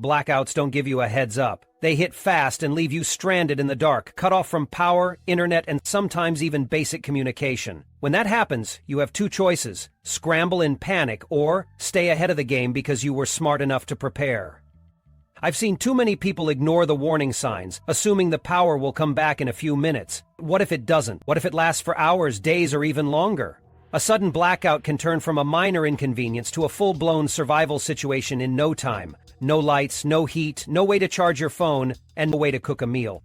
blackouts don't give you a heads up. They hit fast and leave you stranded in the dark, cut off from power, internet, and sometimes even basic communication. When that happens, you have two choices: scramble in panic or stay ahead of the game because you were smart enough to prepare. I've seen too many people ignore the warning signs, assuming the power will come back in a few minutes. What if it doesn't? What if it lasts for hours, days, or even longer? A sudden blackout can turn from a minor inconvenience to a full-blown survival situation in no time. No lights, no heat, no way to charge your phone, and no way to cook a meal.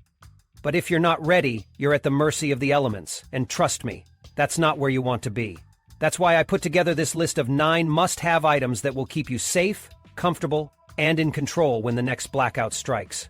But if you're not ready, you're at the mercy of the elements. And trust me, that's not where you want to be. That's why I put together this list of 9 must-have items that will keep you safe, comfortable, and in control when the next blackout strikes.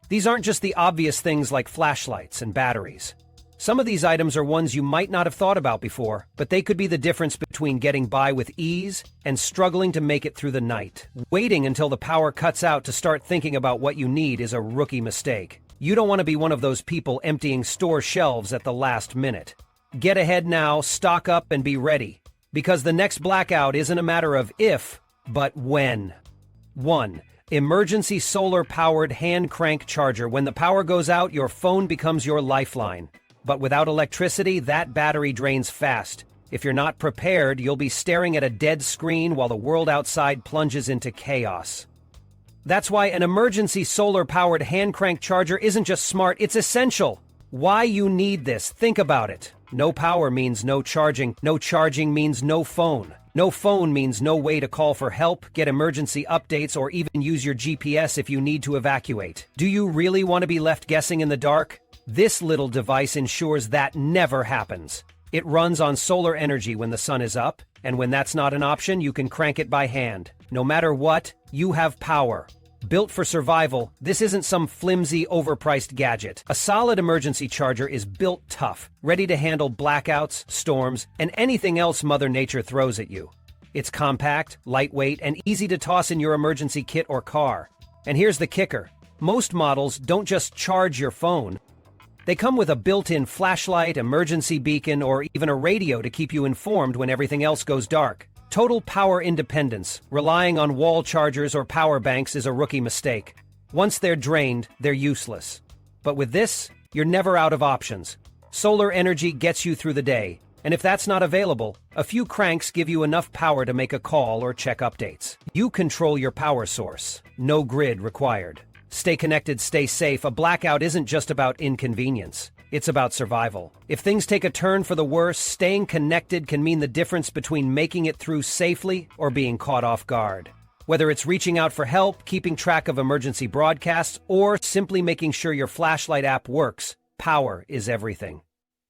These aren't just the obvious things like flashlights and batteries. Some of these items are ones you might not have thought about before, but they could be the difference between getting by with ease and struggling to make it through the night. Waiting until the power cuts out to start thinking about what you need is a rookie mistake. You don't want to be one of those people emptying store shelves at the last minute. Get ahead now, stock up, and be ready. Because the next blackout isn't a matter of if, but when. 1. Emergency solar-powered hand crank charger. When the power goes out, your phone becomes your lifeline. But without electricity, that battery drains fast. If you're not prepared, you'll be staring at a dead screen while the world outside plunges into chaos. That's why an emergency solar-powered hand crank charger isn't just smart, it's essential. Why you need this? Think about it. No power means no charging. No charging means no phone. No phone means no way to call for help, get emergency updates, or even use your GPS if you need to evacuate. Do you really want to be left guessing in the dark? This little device ensures that never happens. It runs on solar energy when the sun is up, and when that's not an option, you can crank it by hand. No matter what, you have power. Built for survival, this isn't some flimsy, overpriced gadget. A solid emergency charger is built tough, ready to handle blackouts, storms, and anything else Mother Nature throws at you. It's compact, lightweight, and easy to toss in your emergency kit or car. And here's the kicker. Most models don't just charge your phone. They come with a built-in flashlight, emergency beacon, or even a radio to keep you informed when everything else goes dark. Total power independence, relying on wall chargers or power banks, is a rookie mistake. Once they're drained, they're useless. But with this, you're never out of options. Solar energy gets you through the day, and if that's not available, a few cranks give you enough power to make a call or check updates. You control your power source. No grid required. Stay connected, stay safe. A blackout isn't just about inconvenience. It's about survival. If things take a turn for the worse, staying connected can mean the difference between making it through safely or being caught off guard. Whether it's reaching out for help, keeping track of emergency broadcasts, or simply making sure your flashlight app works, power is everything.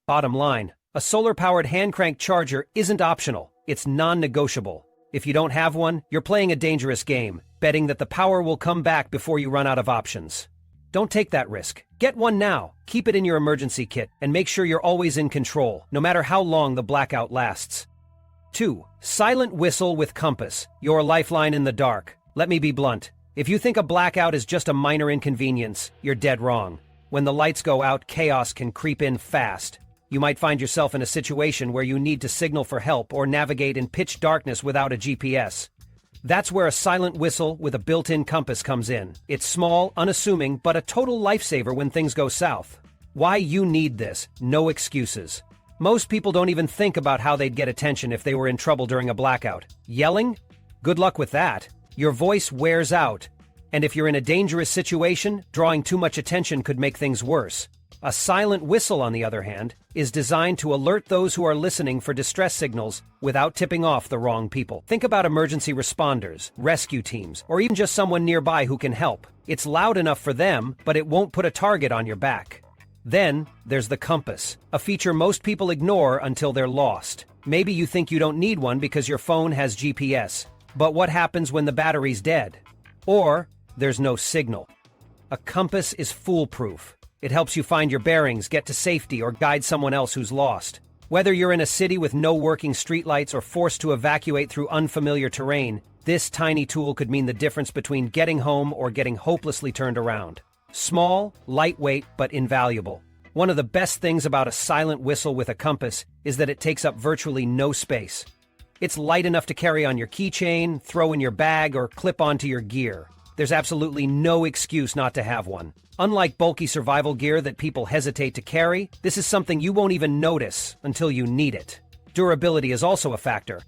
Bottom line, a solar-powered hand crank charger isn't optional. It's non-negotiable. If you don't have one, you're playing a dangerous game, betting that the power will come back before you run out of options. Don't take that risk. Get one now, keep it in your emergency kit, and make sure you're always in control, no matter how long the blackout lasts. 2. Silent whistle with compass, your lifeline in the dark. Let me be blunt. If you think a blackout is just a minor inconvenience, you're dead wrong. When the lights go out, chaos can creep in fast. You might find yourself in a situation where you need to signal for help or navigate in pitch darkness without a GPS. That's where a silent whistle with a built-in compass comes in. It's small, unassuming, but a total lifesaver when things go south. Why you need this? No excuses. Most people don't even think about how they'd get attention if they were in trouble during a blackout. Yelling? Good luck with that. Your voice wears out. And if you're in a dangerous situation, drawing too much attention could make things worse. A silent whistle, on the other hand, is designed to alert those who are listening for distress signals without tipping off the wrong people. Think about emergency responders, rescue teams, or even just someone nearby who can help. It's loud enough for them, but it won't put a target on your back. Then, there's the compass, a feature most people ignore until they're lost. Maybe you think you don't need one because your phone has GPS, but what happens when the battery's dead? Or, there's no signal. A compass is foolproof. It helps you find your bearings, get to safety, or guide someone else who's lost. Whether you're in a city with no working streetlights or forced to evacuate through unfamiliar terrain, this tiny tool could mean the difference between getting home or getting hopelessly turned around. Small, lightweight, but invaluable. One of the best things about a silent whistle with a compass is that it takes up virtually no space. It's light enough to carry on your keychain, throw in your bag, or clip onto your gear. There's absolutely no excuse not to have one. Unlike bulky survival gear that people hesitate to carry, this is something you won't even notice until you need it. Durability is also a factor.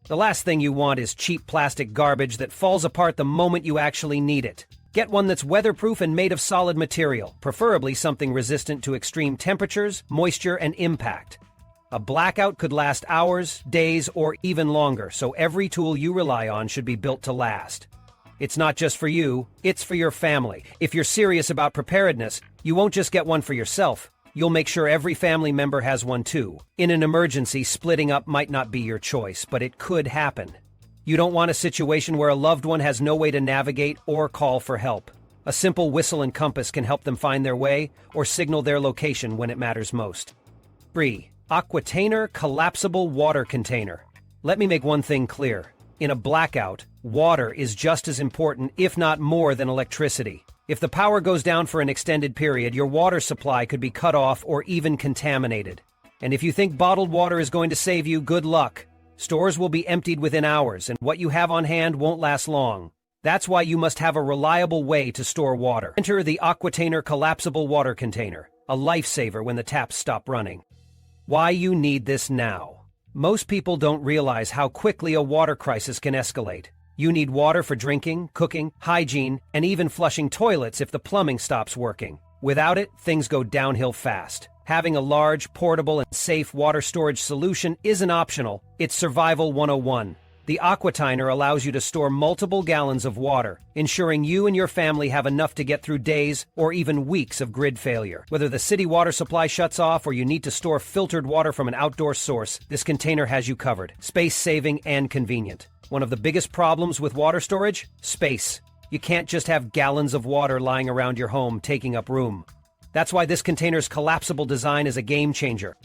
The last thing you want is cheap plastic garbage that falls apart the moment you actually need it. Get one that's weatherproof and made of solid material, preferably something resistant to extreme temperatures, moisture, and impact. A blackout could last hours, days, or even longer, so every tool you rely on should be built to last. It's not just for you, it's for your family. If you're serious about preparedness, you won't just get one for yourself. You'll make sure every family member has one too. In an emergency, splitting up might not be your choice, but it could happen. You don't want a situation where a loved one has no way to navigate or call for help. A simple whistle and compass can help them find their way or signal their location when it matters most. 3. Aquatainer Collapsible Water Container. Let me make one thing clear. In a blackout, water is just as important, if not more, than electricity. If the power goes down for an extended period, your water supply could be cut off or even contaminated. And if you think bottled water is going to save you, good luck. Stores will be emptied within hours, and what you have on hand won't last long. That's why you must have a reliable way to store water. Enter the Aquatainer Collapsible Water Container, a lifesaver when the taps stop running. Why you need this now. Most people don't realize how quickly a water crisis can escalate. You need water for drinking, cooking, hygiene, and even flushing toilets if the plumbing stops working. Without it, things go downhill fast. Having a large, portable, and safe water storage solution isn't optional, it's Survival 101. The Aquatainer allows you to store multiple gallons of water, ensuring you and your family have enough to get through days or even weeks of grid failure. Whether the city water supply shuts off or you need to store filtered water from an outdoor source, this container has you covered. Space-saving and convenient. One of the biggest problems with water storage? Space. You can't just have gallons of water lying around your home taking up room. That's why this container's collapsible design is a game changer.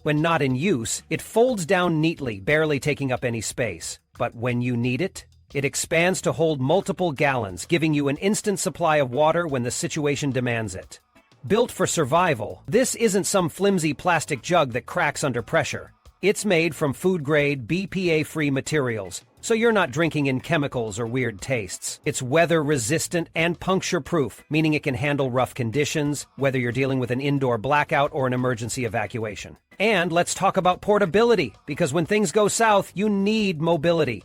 When not in use, it folds down neatly, barely taking up any space. But when you need it, it expands to hold multiple gallons, giving you an instant supply of water when the situation demands it. Built for survival, this isn't some flimsy plastic jug that cracks under pressure. It's made from food-grade, BPA-free materials, so you're not drinking in chemicals or weird tastes. It's weather-resistant and puncture-proof, meaning it can handle rough conditions, whether you're dealing with an indoor blackout or an emergency evacuation. And let's talk about portability, because when things go south, you need mobility.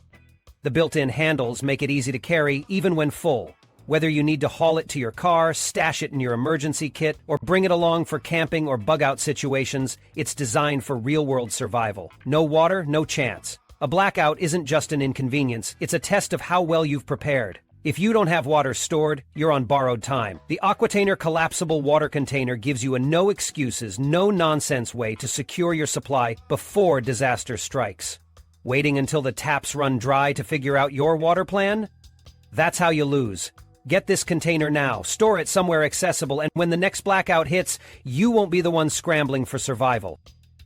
The built-in handles make it easy to carry, even when full. Whether you need to haul it to your car, stash it in your emergency kit, or bring it along for camping or bug-out situations, it's designed for real-world survival. No water, no chance. A blackout isn't just an inconvenience, it's a test of how well you've prepared. If you don't have water stored, you're on borrowed time. The Aquatainer Collapsible Water Container gives you a no-excuses, no-nonsense way to secure your supply before disaster strikes. Waiting until the taps run dry to figure out your water plan? That's how you lose. Get this container now, store it somewhere accessible, and when the next blackout hits, you won't be the one scrambling for survival.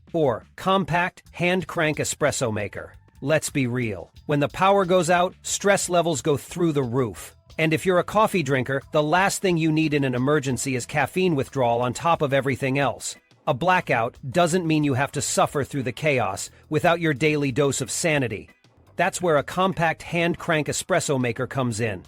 4. Compact hand-crank espresso maker. Let's be real. When the power goes out, stress levels go through the roof. And if you're a coffee drinker, the last thing you need in an emergency is caffeine withdrawal on top of everything else. A blackout doesn't mean you have to suffer through the chaos without your daily dose of sanity. That's where a compact hand-crank espresso maker comes in.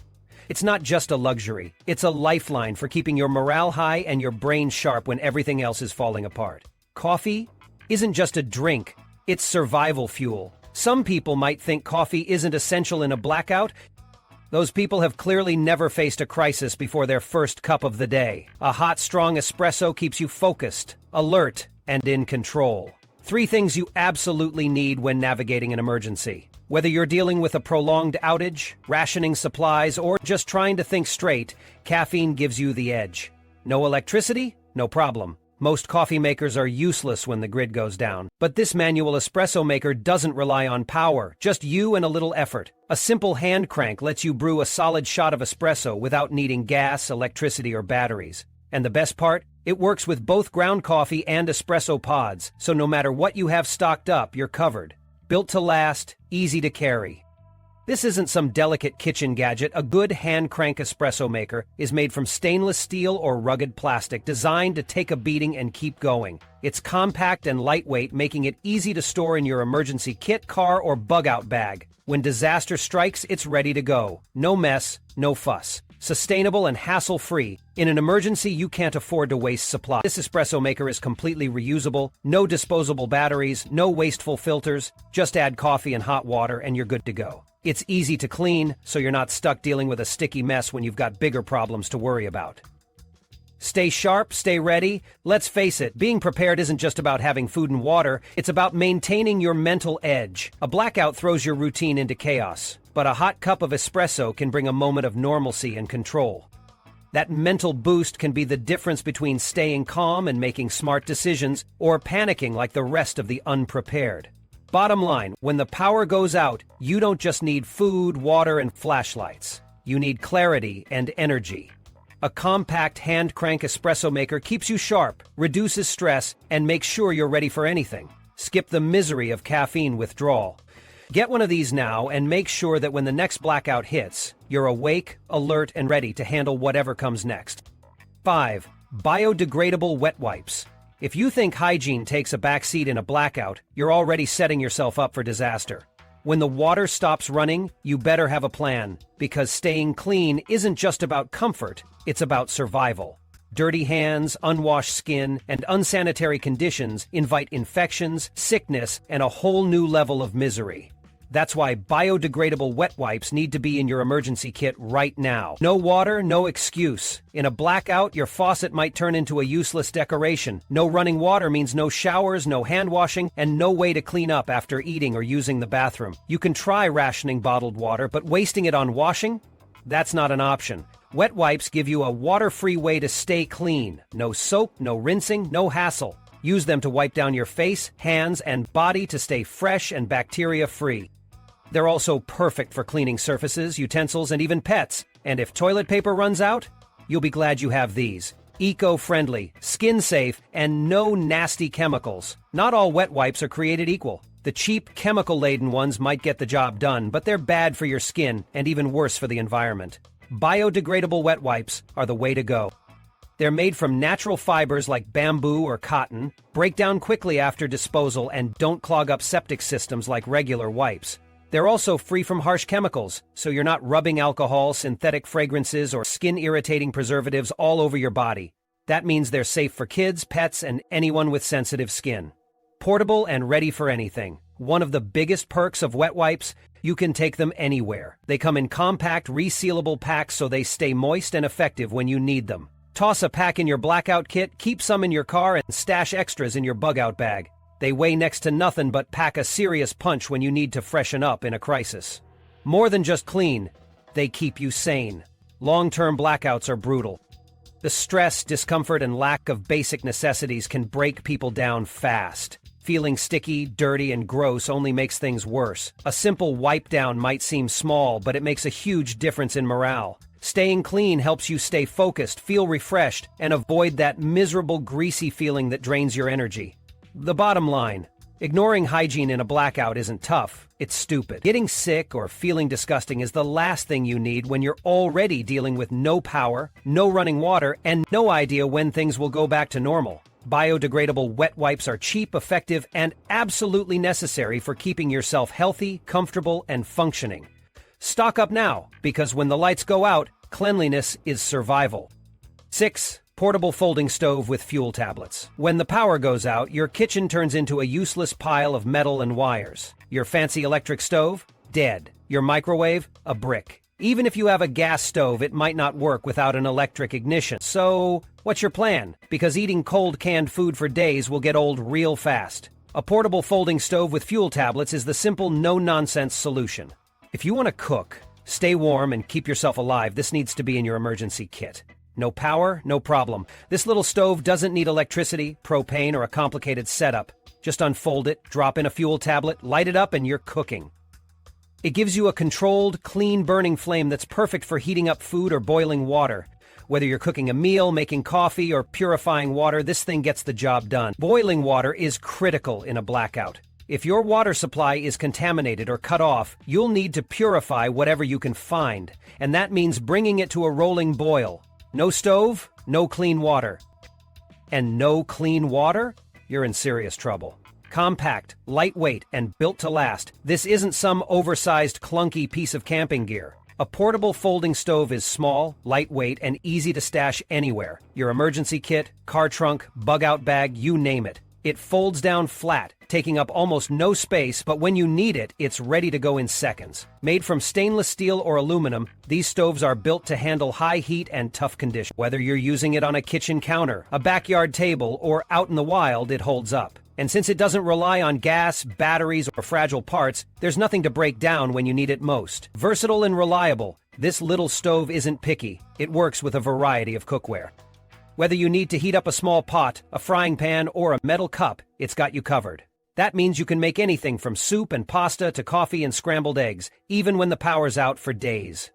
It's not just a luxury, it's a lifeline for keeping your morale high and your brain sharp when everything else is falling apart. Coffee isn't just a drink, it's survival fuel. Some people might think coffee isn't essential in a blackout. Those people have clearly never faced a crisis before their first cup of the day. A hot, strong espresso keeps you focused, alert, and in control. 3 things you absolutely need when navigating an emergency. Whether you're dealing with a prolonged outage, rationing supplies, or just trying to think straight, caffeine gives you the edge. No electricity? No problem. Most coffee makers are useless when the grid goes down. But this manual espresso maker doesn't rely on power, just you and a little effort. A simple hand crank lets you brew a solid shot of espresso without needing gas, electricity, or batteries. And the best part? It works with both ground coffee and espresso pods, so no matter what you have stocked up, you're covered. Built to last, easy to carry. This isn't some delicate kitchen gadget. A good hand-crank espresso maker is made from stainless steel or rugged plastic, designed to take a beating and keep going. It's compact and lightweight, making it easy to store in your emergency kit, car, or bug-out bag. When disaster strikes, it's ready to go. No mess, no fuss. Sustainable and hassle-free. In an emergency, you can't afford to waste supply. This espresso maker is completely reusable, no disposable batteries, no wasteful filters. Just add coffee and hot water and you're good to go. It's easy to clean, so you're not stuck dealing with a sticky mess when you've got bigger problems to worry about. Stay sharp, stay ready. Let's face it, being prepared isn't just about having food and water, it's about maintaining your mental edge. A blackout throws your routine into chaos, but a hot cup of espresso can bring a moment of normalcy and control. That mental boost can be the difference between staying calm and making smart decisions, or panicking like the rest of the unprepared. Bottom line, when the power goes out, you don't just need food, water, and flashlights. You need clarity and energy. A compact hand-crank espresso maker keeps you sharp, reduces stress, and makes sure you're ready for anything. Skip the misery of caffeine withdrawal. Get one of these now and make sure that when the next blackout hits, you're awake, alert, and ready to handle whatever comes next. 5. Biodegradable wet wipes. If you think hygiene takes a backseat in a blackout, you're already setting yourself up for disaster. When the water stops running, you better have a plan, because staying clean isn't just about comfort, it's about survival. Dirty hands, unwashed skin, and unsanitary conditions invite infections, sickness, and a whole new level of misery. That's why biodegradable wet wipes need to be in your emergency kit right now. No water, no excuse. In a blackout, your faucet might turn into a useless decoration. No running water means no showers, no hand washing, and no way to clean up after eating or using the bathroom. You can try rationing bottled water, but wasting it on washing? That's not an option. Wet wipes give you a water-free way to stay clean. No soap, no rinsing, no hassle. Use them to wipe down your face, hands, and body to stay fresh and bacteria-free. They're also perfect for cleaning surfaces, utensils, and even pets. And if toilet paper runs out, you'll be glad you have these. Eco-friendly, skin-safe, and no nasty chemicals. Not all wet wipes are created equal. The cheap, chemical-laden ones might get the job done, but they're bad for your skin and even worse for the environment. Biodegradable wet wipes are the way to go. They're made from natural fibers like bamboo or cotton, break down quickly after disposal, and don't clog up septic systems like regular wipes. They're also free from harsh chemicals, so you're not rubbing alcohol, synthetic fragrances, or skin-irritating preservatives all over your body. That means they're safe for kids, pets, and anyone with sensitive skin. Portable and ready for anything. One of the biggest perks of wet wipes, you can take them anywhere. They come in compact, resealable packs so they stay moist and effective when you need them. Toss a pack in your blackout kit, keep some in your car, and stash extras in your bug-out bag. They weigh next to nothing but pack a serious punch when you need to freshen up in a crisis. More than just clean, they keep you sane. Long-term blackouts are brutal. The stress, discomfort, and lack of basic necessities can break people down fast. Feeling sticky, dirty, and gross only makes things worse. A simple wipe down might seem small, but it makes a huge difference in morale. Staying clean helps you stay focused, feel refreshed, and avoid that miserable, greasy feeling that drains your energy. The bottom line, ignoring hygiene in a blackout isn't tough, it's stupid. Getting sick or feeling disgusting is the last thing you need when you're already dealing with no power, no running water, and no idea when things will go back to normal. Biodegradable wet wipes are cheap, effective, and absolutely necessary for keeping yourself healthy, comfortable, and functioning. Stock up now, because when the lights go out, cleanliness is survival. 6. Portable folding stove with fuel tablets. When the power goes out, your kitchen turns into a useless pile of metal and wires. Your fancy electric stove? Dead. Your microwave? A brick. Even if you have a gas stove, it might not work without an electric ignition. So, what's your plan? Because eating cold canned food for days will get old real fast. A portable folding stove with fuel tablets is the simple, no-nonsense solution. If you want to cook, stay warm, and keep yourself alive, this needs to be in your emergency kit. No power, no problem. This little stove doesn't need electricity, propane, or a complicated setup. Just unfold it, drop in a fuel tablet, light it up, and you're cooking. It gives you a controlled, clean burning flame that's perfect for heating up food or boiling water. Whether you're cooking a meal, making coffee, or purifying water, this thing gets the job done. Boiling water is critical in a blackout. If your water supply is contaminated or cut off, you'll need to purify whatever you can find, and that means bringing it to a rolling boil. No stove, no clean water. And no clean water? You're in serious trouble. Compact, lightweight, and built to last, this isn't some oversized, clunky piece of camping gear. A portable folding stove is small, lightweight, and easy to stash anywhere. Your emergency kit, car trunk, bug-out bag, you name it. It folds down flat, taking up almost no space, but when you need it, it's ready to go in seconds. Made from stainless steel or aluminum, these stoves are built to handle high heat and tough conditions. Whether you're using it on a kitchen counter, a backyard table, or out in the wild, it holds up. And since it doesn't rely on gas, batteries, or fragile parts, there's nothing to break down when you need it most. Versatile and reliable, this little stove isn't picky. It works with a variety of cookware. Whether you need to heat up a small pot, a frying pan, or a metal cup, it's got you covered. That means you can make anything from soup and pasta to coffee and scrambled eggs, even when the power's out for days.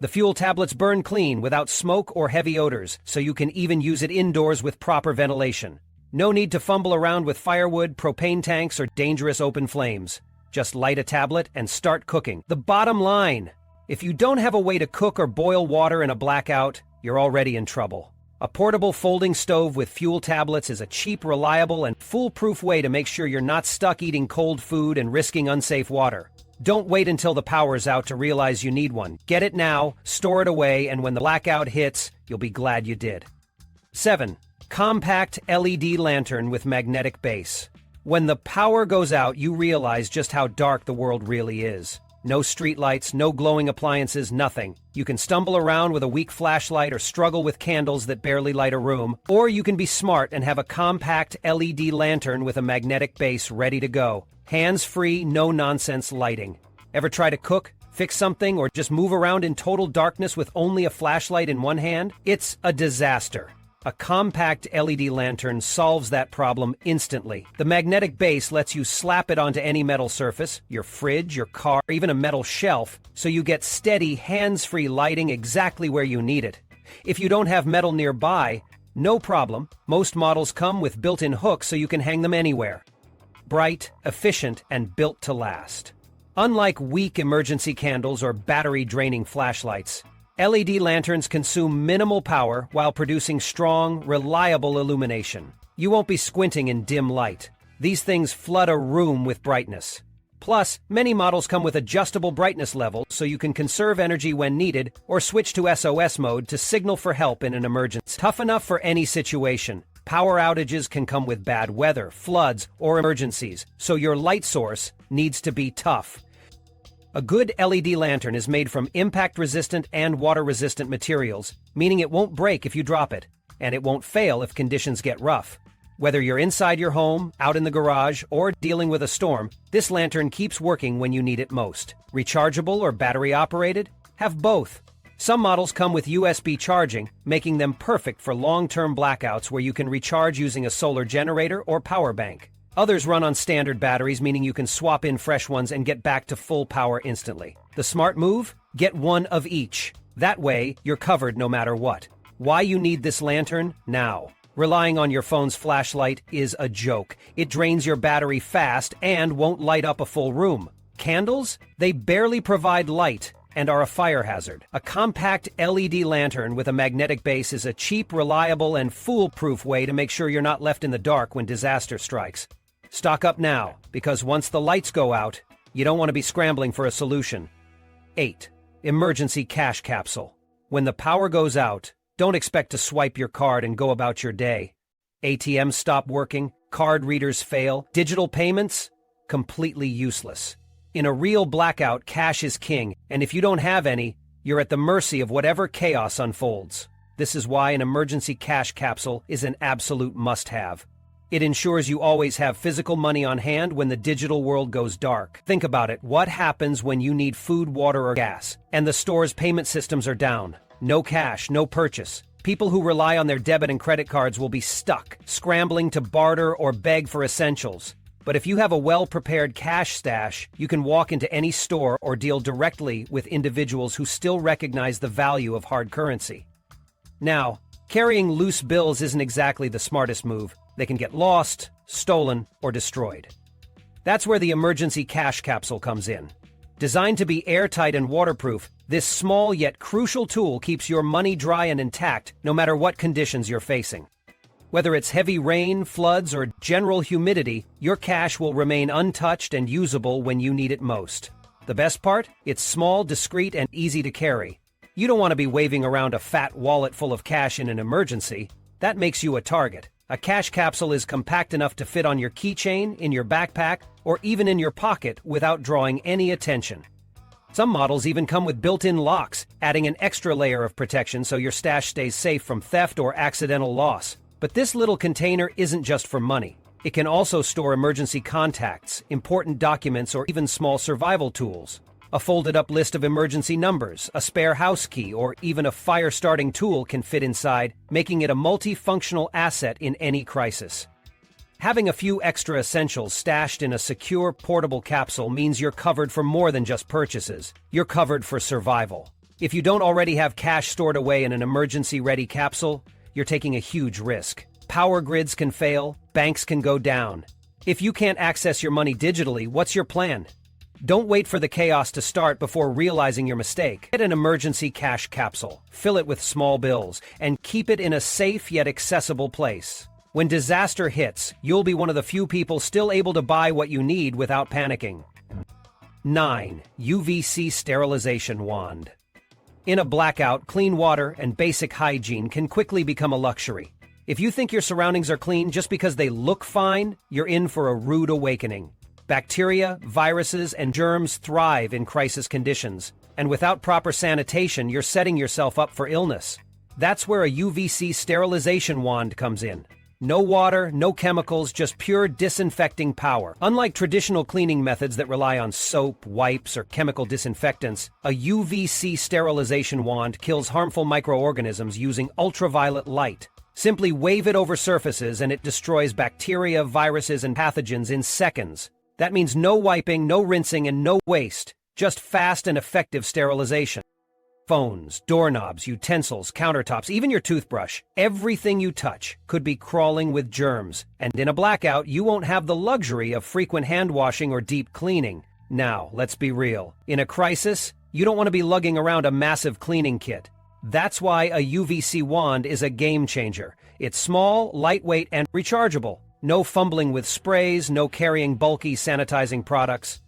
The fuel tablets burn clean without smoke or heavy odors, so you can even use it indoors with proper ventilation. No need to fumble around with firewood, propane tanks, or dangerous open flames. Just light a tablet and start cooking. The bottom line: if you don't have a way to cook or boil water in a blackout, you're already in trouble. A portable folding stove with fuel tablets is a cheap, reliable, and foolproof way to make sure you're not stuck eating cold food and risking unsafe water. Don't wait until the power's out to realize you need one. Get it now, store it away, and when the blackout hits, you'll be glad you did. 7. Compact LED lantern with magnetic base. When the power goes out, you realize just how dark the world really is. No streetlights, no glowing appliances, nothing. You can stumble around with a weak flashlight or struggle with candles that barely light a room. Or you can be smart and have a compact LED lantern with a magnetic base ready to go. Hands-free, no-nonsense lighting. Ever try to cook, fix something, or just move around in total darkness with only a flashlight in one hand? It's a disaster. A compact LED lantern solves that problem instantly. The magnetic base lets you slap it onto any metal surface, your fridge, your car, or even a metal shelf, so you get steady, hands-free lighting exactly where you need it. If you don't have metal nearby, no problem. Most models come with built-in hooks so you can hang them anywhere. Bright, efficient, and built to last. Unlike weak emergency candles or battery-draining flashlights, LED lanterns consume minimal power while producing strong, reliable illumination. You won't be squinting in dim light. These things flood a room with brightness. Plus, many models come with adjustable brightness levels so you can conserve energy when needed or switch to SOS mode to signal for help in an emergency. Tough enough for any situation. Power outages can come with bad weather, floods, or emergencies, so your light source needs to be tough. A good LED lantern is made from impact-resistant and water-resistant materials, meaning it won't break if you drop it, and it won't fail if conditions get rough. Whether you're inside your home, out in the garage, or dealing with a storm, this lantern keeps working when you need it most. Rechargeable or battery-operated? Have both. Some models come with USB charging, making them perfect for long-term blackouts where you can recharge using a solar generator or power bank. Others run on standard batteries, meaning you can swap in fresh ones and get back to full power instantly. The smart move? Get one of each. That way, you're covered no matter what. Why you need this lantern? Now. Relying on your phone's flashlight is a joke. It drains your battery fast and won't light up a full room. Candles? They barely provide light and are a fire hazard. A compact LED lantern with a magnetic base is a cheap, reliable, and foolproof way to make sure you're not left in the dark when disaster strikes. Stock up now, because once the lights go out, you don't want to be scrambling for a solution. 8. Emergency cash capsule. When the power goes out, don't expect to swipe your card and go about your day. ATMs stop working, card readers fail, digital payments? Completely useless. In a real blackout, cash is king, and if you don't have any, you're at the mercy of whatever chaos unfolds. This is why an emergency cash capsule is an absolute must-have. It ensures you always have physical money on hand when the digital world goes dark. Think about it. What happens when you need food, water, or gas, and the store's payment systems are down? No cash, no purchase. People who rely on their debit and credit cards will be stuck, scrambling to barter or beg for essentials. But if you have a well-prepared cash stash, you can walk into any store or deal directly with individuals who still recognize the value of hard currency. Now, carrying loose bills isn't exactly the smartest move. They can get lost, stolen, or destroyed. That's where the emergency cash capsule comes in. Designed to be airtight and waterproof, this small yet crucial tool keeps your money dry and intact no matter what conditions you're facing. Whether it's heavy rain, floods, or general humidity, your cash will remain untouched and usable when you need it most. The best part? It's small, discreet, and easy to carry. You don't want to be waving around a fat wallet full of cash in an emergency. That makes you a target. A cash capsule is compact enough to fit on your keychain, in your backpack, or even in your pocket without drawing any attention. Some models even come with built-in locks, adding an extra layer of protection so your stash stays safe from theft or accidental loss. But this little container isn't just for money. It can also store emergency contacts, important documents, or even small survival tools. A folded-up list of emergency numbers, a spare house key, or even a fire-starting tool can fit inside, making it a multifunctional asset in any crisis. Having a few extra essentials stashed in a secure, portable capsule means you're covered for more than just purchases. You're covered for survival. If you don't already have cash stored away in an emergency-ready capsule, you're taking a huge risk. Power grids can fail, banks can go down. If you can't access your money digitally, what's your plan? Don't wait for the chaos to start before realizing your mistake. Get an emergency cash capsule, fill it with small bills, and keep it in a safe yet accessible place. When disaster hits, you'll be one of the few people still able to buy what you need without panicking. 9. UVC Sterilization Wand. In a blackout, clean water and basic hygiene can quickly become a luxury. If you think your surroundings are clean just because they look fine, you're in for a rude awakening. Bacteria, viruses, and germs thrive in crisis conditions, and without proper sanitation, you're setting yourself up for illness. That's where a UVC sterilization wand comes in. No water, no chemicals, just pure disinfecting power. Unlike traditional cleaning methods that rely on soap, wipes, or chemical disinfectants, a UVC sterilization wand kills harmful microorganisms using ultraviolet light. Simply wave it over surfaces and it destroys bacteria, viruses, and pathogens in seconds. That means no wiping, no rinsing, and no waste. Just fast and effective sterilization. Phones, doorknobs, utensils, countertops, even your toothbrush, everything you touch could be crawling with germs. And in a blackout, you won't have the luxury of frequent hand washing or deep cleaning. Now, let's be real. In a crisis, you don't want to be lugging around a massive cleaning kit. That's why a UVC wand is a game changer. It's small, lightweight, and rechargeable. No fumbling with sprays, no carrying bulky sanitizing products.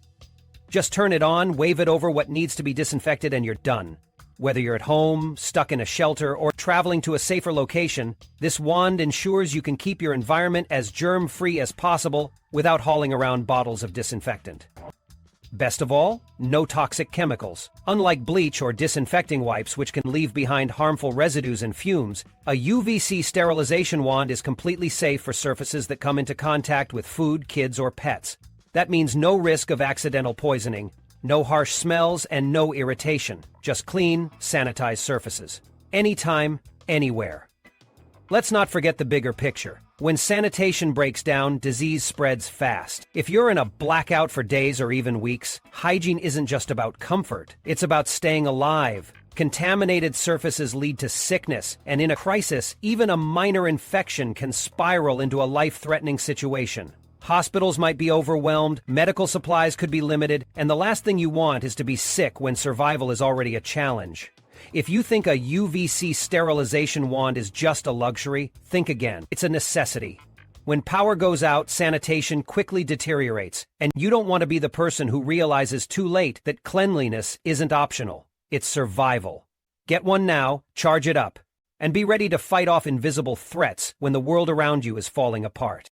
Just turn it on, wave it over what needs to be disinfected, and you're done. Whether you're at home, stuck in a shelter, or traveling to a safer location, this wand ensures you can keep your environment as germ-free as possible without hauling around bottles of disinfectant. Best of all, no toxic chemicals. Unlike bleach or disinfecting wipes, which can leave behind harmful residues and fumes, a UVC sterilization wand is completely safe for surfaces that come into contact with food, kids, or pets. That means no risk of accidental poisoning, no harsh smells, and no irritation. Just clean, sanitized surfaces. Anytime, anywhere. Let's not forget the bigger picture. When sanitation breaks down, disease spreads fast. If you're in a blackout for days or even weeks, hygiene isn't just about comfort. It's about staying alive. Contaminated surfaces lead to sickness, and in a crisis, even a minor infection can spiral into a life-threatening situation. Hospitals might be overwhelmed, medical supplies could be limited, and the last thing you want is to be sick when survival is already a challenge. If you think a UVC sterilization wand is just a luxury, think again. It's a necessity. When power goes out, sanitation quickly deteriorates, and you don't want to be the person who realizes too late that cleanliness isn't optional. It's survival. Get one now, charge it up, and be ready to fight off invisible threats when the world around you is falling apart.